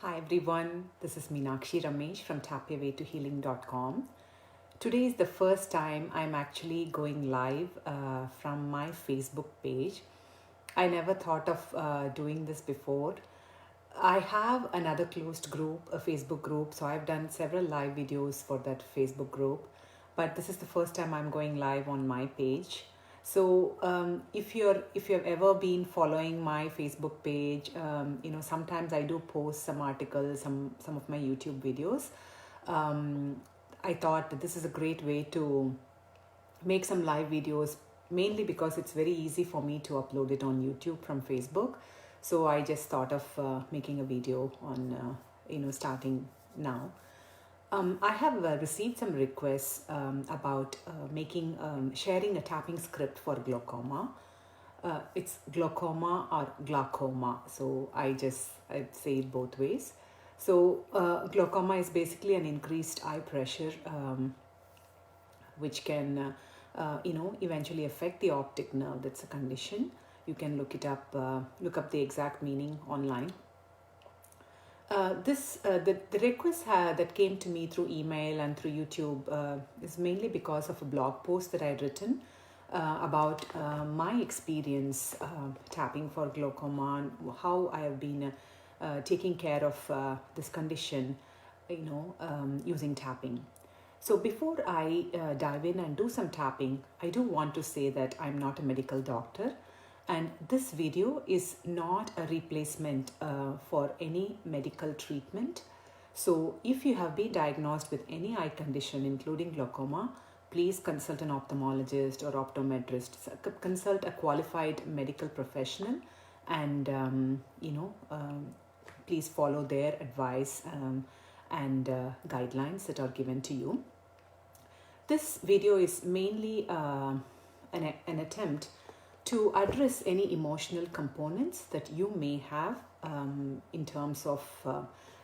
Hi everyone, this is Meenakshi Ramesh from tapyawaytohealing.com. Today is the first time I'm actually going live from my Facebook page. I never thought of doing this before. I have another closed group, a Facebook group, so I've done several live videos for that Facebook group, but this is the first time I'm going live on my page. So if you've ever been following my Facebook page, sometimes I do post some articles, some of my YouTube videos. I thought that this is a great way to make some live videos, mainly because it's very easy for me to upload it on YouTube from Facebook. So I just thought of making a video on starting now. I have received some requests about sharing a tapping script for glaucoma. It's glaucoma or glaucoma, so I say it both ways. So glaucoma is basically an increased eye pressure, which can eventually affect the optic nerve. That's a condition. You can look up the exact meaning online. The request that came to me through email and through YouTube is mainly because of a blog post that I had written about my experience tapping for glaucoma and how I have been taking care of this condition, using tapping. So before I dive in and do some tapping, I do want to say that I'm not a medical doctor. And this video is not a replacement for any medical treatment. So if you have been diagnosed with any eye condition, including glaucoma, please consult an ophthalmologist or optometrist. Consult a qualified medical professional and, please follow their advice and guidelines that are given to you. This video is mainly an attempt to address any emotional components that you may have in terms of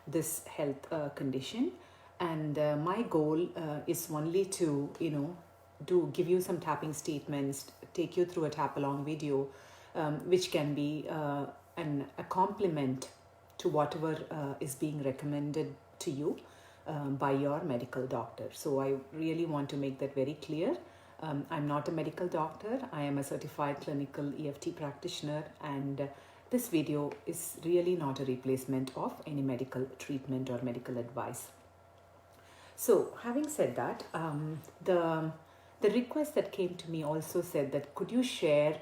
this health condition. And my goal is only to, give you some tapping statements, take you through a tap along video, which can be a complement to whatever is being recommended to you by your medical doctor. So I really want to make that very clear. I'm not a medical doctor. I am a certified clinical EFT practitioner, and this video is really not a replacement of any medical treatment or medical advice. So having said that, the request that came to me also said that could you share,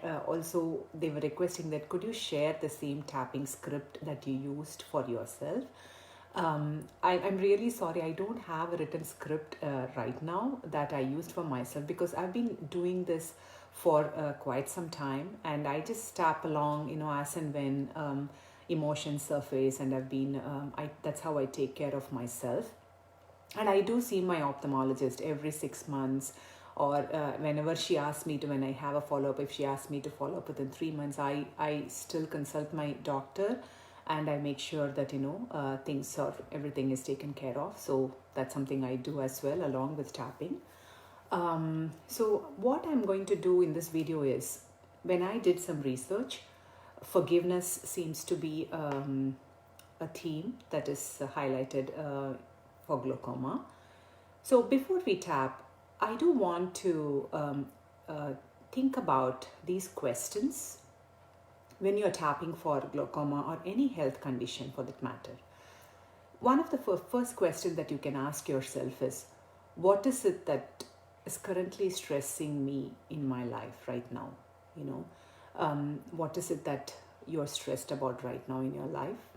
they were requesting that could you share the same tapping script that you used for yourself. I'm really sorry, I don't have a written script right now that I used for myself, because I've been doing this for quite some time, and I just tap along, as and when emotions surface, and that's how I take care of myself. And I do see my ophthalmologist every 6 months, or whenever she asks me to, when I have a follow-up, if she asks me to follow up within 3 months, I still consult my doctor. And I make sure that, everything is taken care of. So that's something I do as well, along with tapping. So what I'm going to do in this video is, when I did some research, forgiveness seems to be a theme that is highlighted for glaucoma. So before we tap, I do want to think about these questions when you're tapping for glaucoma or any health condition for that matter. One of the first questions that you can ask yourself is, what is it that is currently stressing me in my life right now? What is it that you're stressed about right now in your life?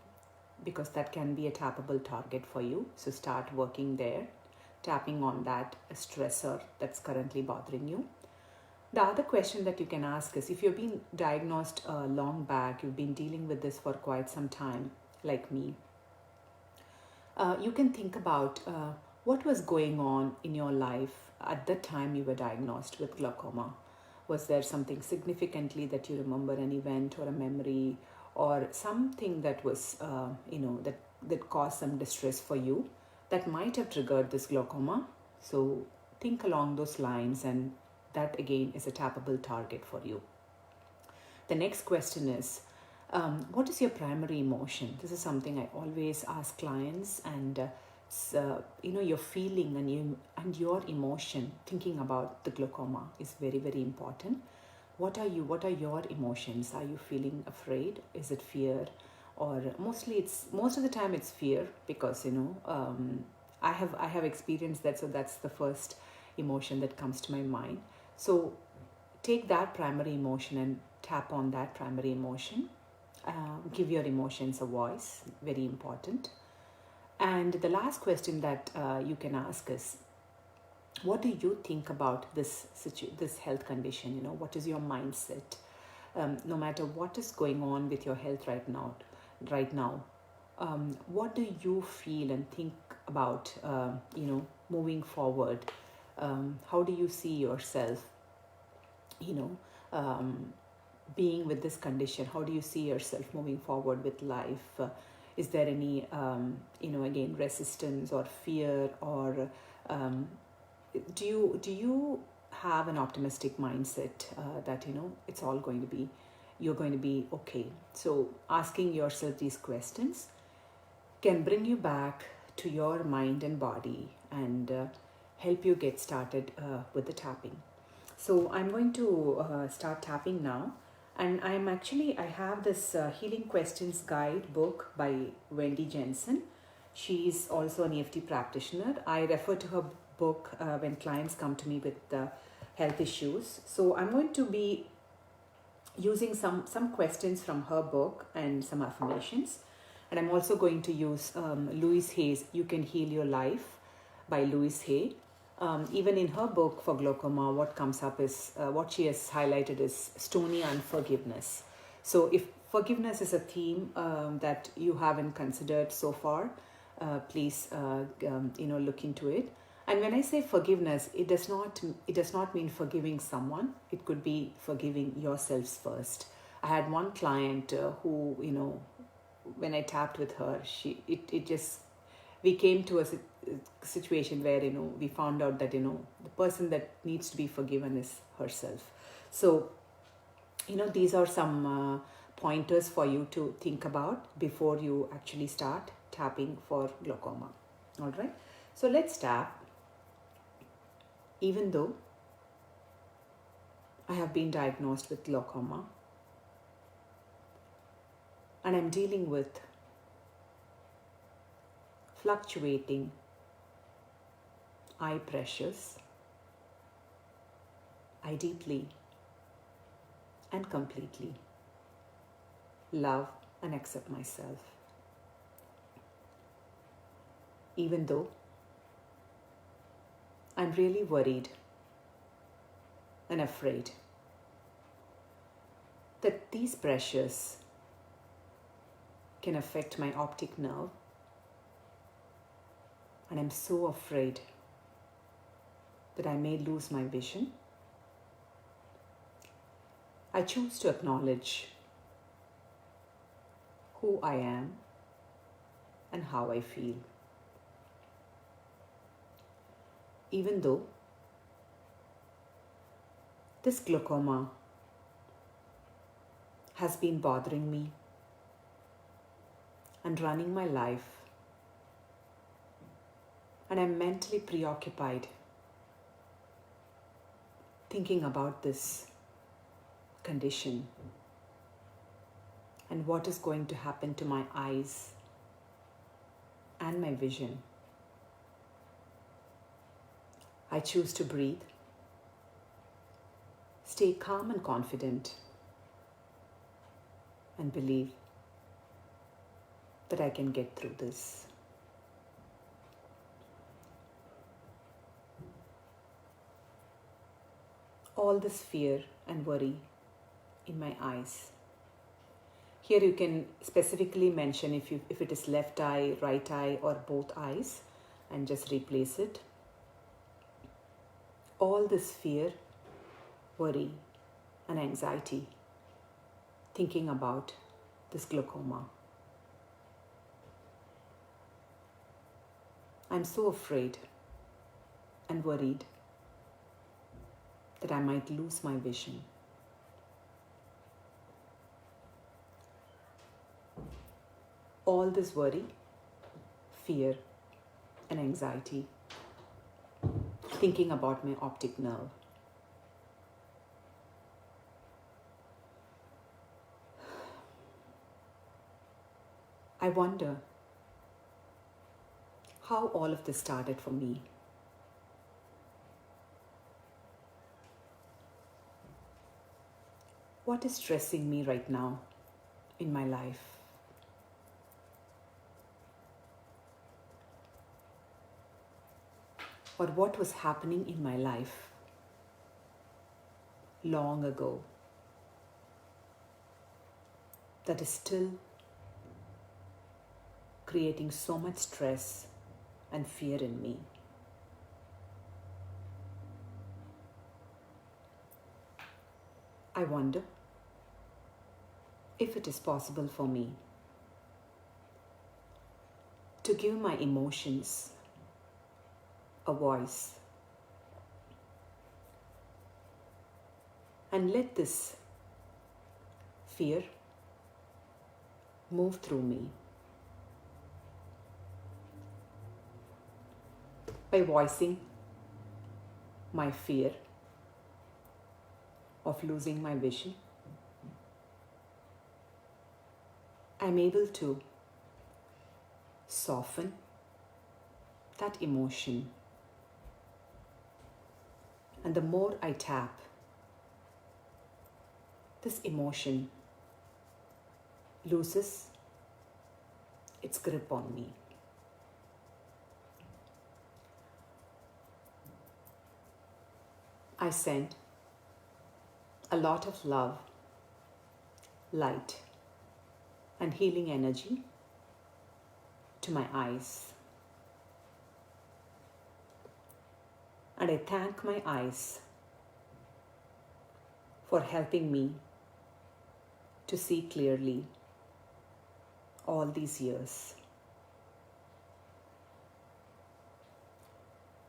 Because that can be a tappable target for you. So start working there, tapping on that stressor that's currently bothering you. The other question that you can ask is, if you've been diagnosed long back, you've been dealing with this for quite some time, like me, you can think about what was going on in your life at the time you were diagnosed with glaucoma. Was there something significantly that you remember, an event or a memory, or something that was, that caused some distress for you that might have triggered this glaucoma? So think along those lines, and that again is a tappable target for you. The next question is, What is your primary emotion? This is something I always ask clients, and your feeling and your emotion thinking about the glaucoma is very, very important. What are your emotions? Are you feeling afraid? Is it fear? Or most of the time it's fear, because I have experienced that, so that's the first emotion that comes to my mind. So take that primary emotion and tap on that primary emotion. Give your emotions a voice, very important. And the last question that you can ask is, what do you think about this health condition? What is your mindset? No matter what is going on with your health right now, what do you feel and think about, moving forward? How do you see yourself, you know, being with this condition? How do you see yourself moving forward with life? Is there any, again, resistance or fear, or do you have an optimistic mindset that it's all going to be, you're going to be okay? So asking yourself these questions can bring you back to your mind and body, and help you get started with the tapping. So I'm going to start tapping now. And I have this Healing Questions Guide book by Wendy Jensen. She's also an EFT practitioner. I refer to her book when clients come to me with health issues. So I'm going to be using some questions from her book and some affirmations. And I'm also going to use Louise Hay's You Can Heal Your Life by Louise Hay. Even in her book for glaucoma, what comes up is, what she has highlighted is stony unforgiveness. So if forgiveness is a theme that you haven't considered so far, please look into it. And when I say forgiveness, it does not mean forgiving someone. It could be forgiving yourselves first. I had one client who, when I tapped with her, we came to a situation where we found out that the person that needs to be forgiven is herself. So these are some pointers for you to think about before you actually start tapping for glaucoma. All right, so let's tap. Even though I have been diagnosed with glaucoma and I'm dealing with fluctuating eye pressures, I deeply and completely love and accept myself. Even though I'm really worried and afraid that these pressures can affect my optic nerve, and I'm so afraid that I may lose my vision, I choose to acknowledge who I am and how I feel. Even though this glaucoma has been bothering me and running my life, and I'm mentally preoccupied thinking about this condition and what is going to happen to my eyes and my vision, I choose to breathe, stay calm and confident, and believe that I can get through this. All this fear and worry in my eyes. Here you can specifically mention if it is left eye, right eye, or both eyes, and just replace it. All this fear, worry, and anxiety thinking about this glaucoma. I'm so afraid and worried that I might lose my vision. all this worry, fear, and anxiety, thinking about my optic nerve. I wonder how all of this started for me. What is stressing me right now in my life? Or what was happening in my life long ago that is still creating so much stress and fear in me? I wonder if it is possible for me to give my emotions a voice and let this fear move through me. By voicing my fear of losing my vision, I'm able to soften that emotion. And the more I tap, this emotion loses its grip on me. I send a lot of love, light, and healing energy to my eyes. And I thank my eyes for helping me to see clearly all these years.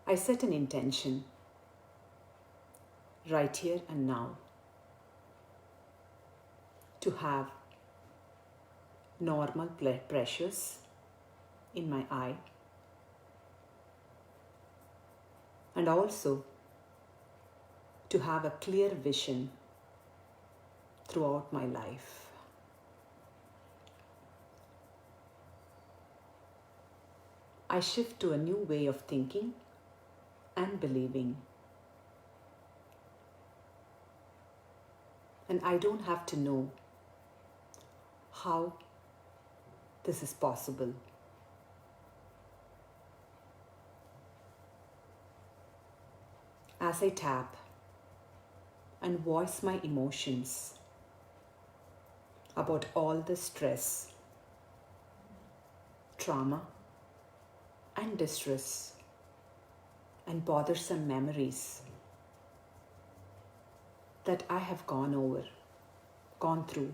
I set an intention right here and now to have normal blood pressures in my eye, and also to have a clear vision throughout my life. I shift to a new way of thinking and believing. And I don't have to know how this is possible. As I tap and voice my emotions about all the stress, trauma, and distress, and bothersome memories that I have gone through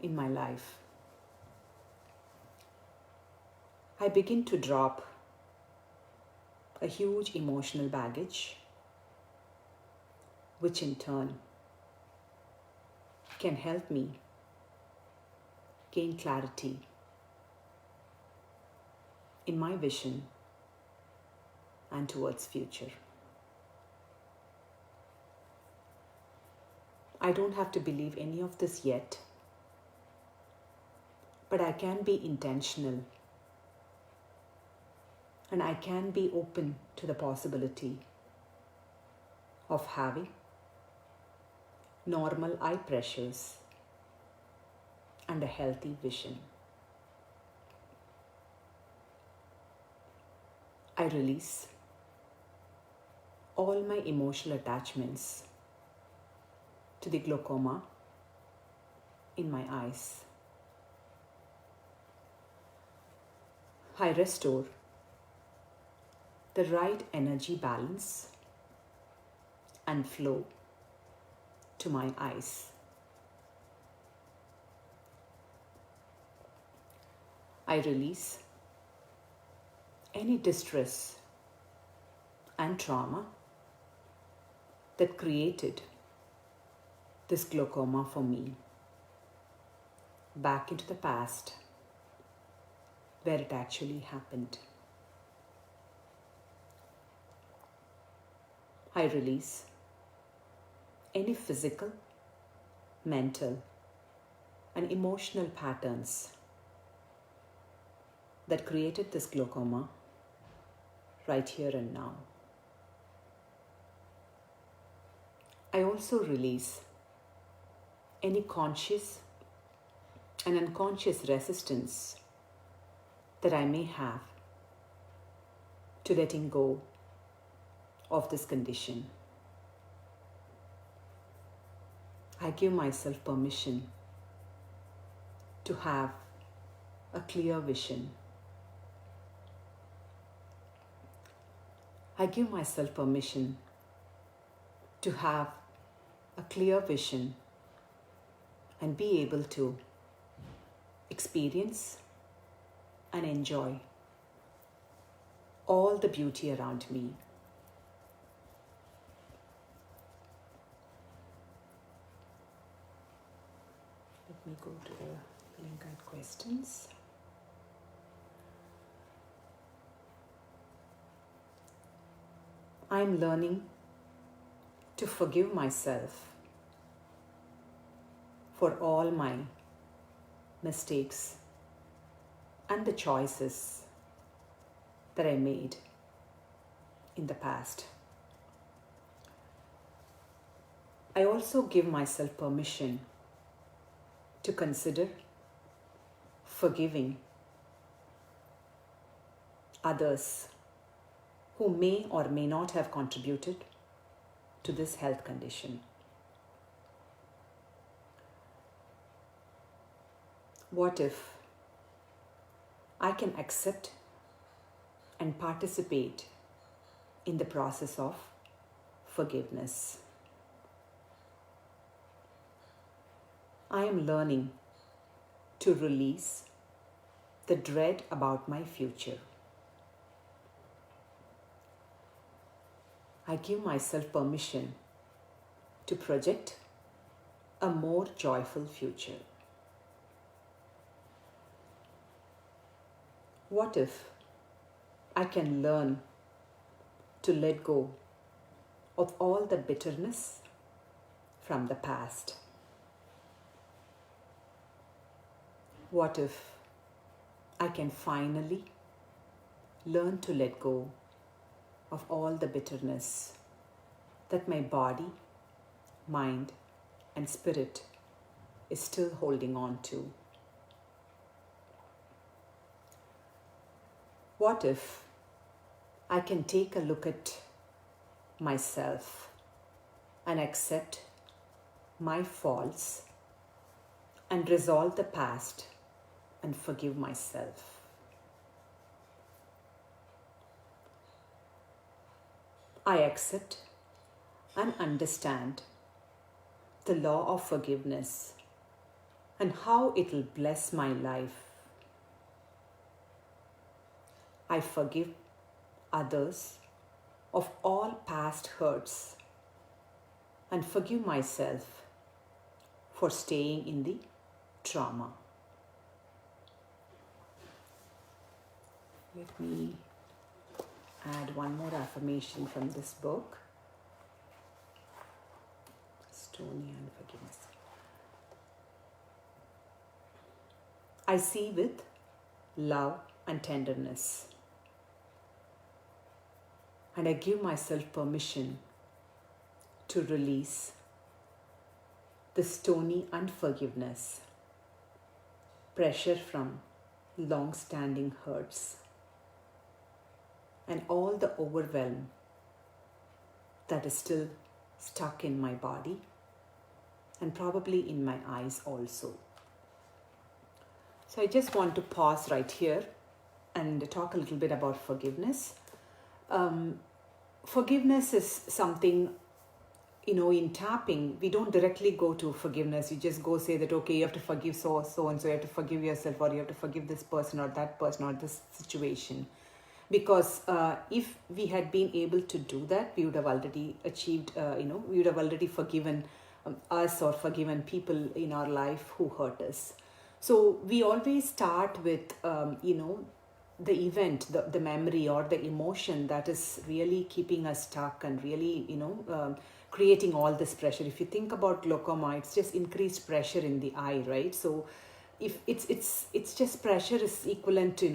in my life, I begin to drop a huge emotional baggage, which in turn can help me gain clarity in my vision and towards future. I don't have to believe any of this yet, but I can be intentional and I can be open to the possibility of having normal eye pressures and a healthy vision. I release all my emotional attachments to the glaucoma in my eyes. I restore the right energy balance and flow to my eyes. I release any distress and trauma that created this glaucoma for me back into the past where it actually happened. I release any physical, mental, and emotional patterns that created this glaucoma right here and now. I also release any conscious and unconscious resistance that I may have to letting go of this condition. I give myself permission to have a clear vision. I give myself permission to have a clear vision and be able to experience and enjoy all the beauty around me. Let me go to the link guide questions. I'm learning to forgive myself for all my mistakes and the choices that I made in the past. I also give myself permission to consider forgiving others who may or may not have contributed to this health condition. What if I can accept and participate in the process of forgiveness? I am learning to release the dread about my future. I give myself permission to project a more joyful future. What if I can learn to let go of all the bitterness from the past? What if I can finally learn to let go of all the bitterness that my body, mind, and spirit is still holding on to? What if I can take a look at myself and accept my faults and resolve the past and forgive myself? I accept and understand the law of forgiveness and how it will bless my life. I forgive others of all past hurts and forgive myself for staying in the trauma. Let me add one more affirmation from this book. Stony Unforgiveness. I see with love and tenderness, and I give myself permission to release the stony unforgiveness, pressure from long-standing hurts, and all the overwhelm that is still stuck in my body and probably in my eyes also. So I just want to pause right here and talk a little bit about forgiveness. Forgiveness is something, in tapping, we don't directly go to forgiveness. You just go say that, okay, you have to forgive so and so, you have to forgive yourself, or you have to forgive this person or that person or this situation. Because if we had been able to do that, we would have already achieved, we would have already forgiven us or forgiven people in our life who hurt us. So we always start with, the event, the memory or the emotion that is really keeping us stuck and really, creating all this pressure. If you think about glaucoma, it's just increased pressure in the eye, right? So if it's just pressure is equivalent to,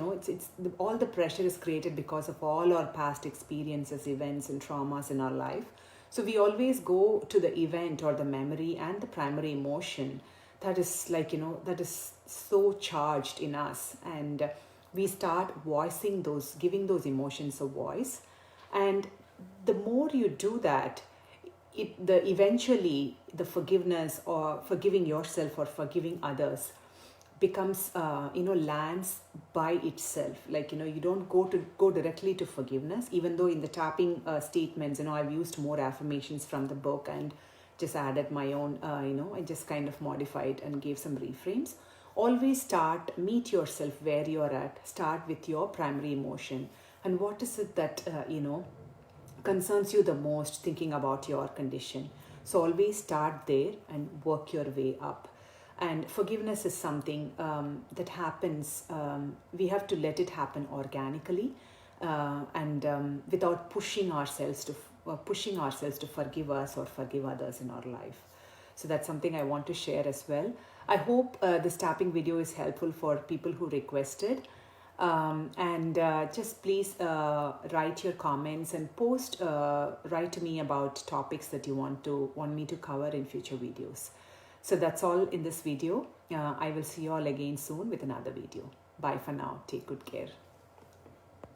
all the pressure is created because of all our past experiences, events and traumas in our life. So we always go to the event or the memory and the primary emotion that is that is so charged in us, and we start voicing those, giving those emotions a voice. And the more you do that, the eventually the forgiveness or forgiving yourself or forgiving others becomes lands by itself. You don't go directly to forgiveness, even though in the tapping statements, I've used more affirmations from the book and just added my own, I just kind of modified and gave some reframes. Always meet yourself where you're at, start with your primary emotion, and what is it that concerns you the most, thinking about your condition. So always start there and work your way up. And forgiveness is something that happens, we have to let it happen organically, and without pushing ourselves to forgive us or forgive others in our life. So that's something I want to share as well. I hope this tapping video is helpful for people who requested. And just please write your comments and write to me about topics that you want me to cover in future videos. So that's all in this video. I will see you all again soon with another video. Bye for now. Take good care.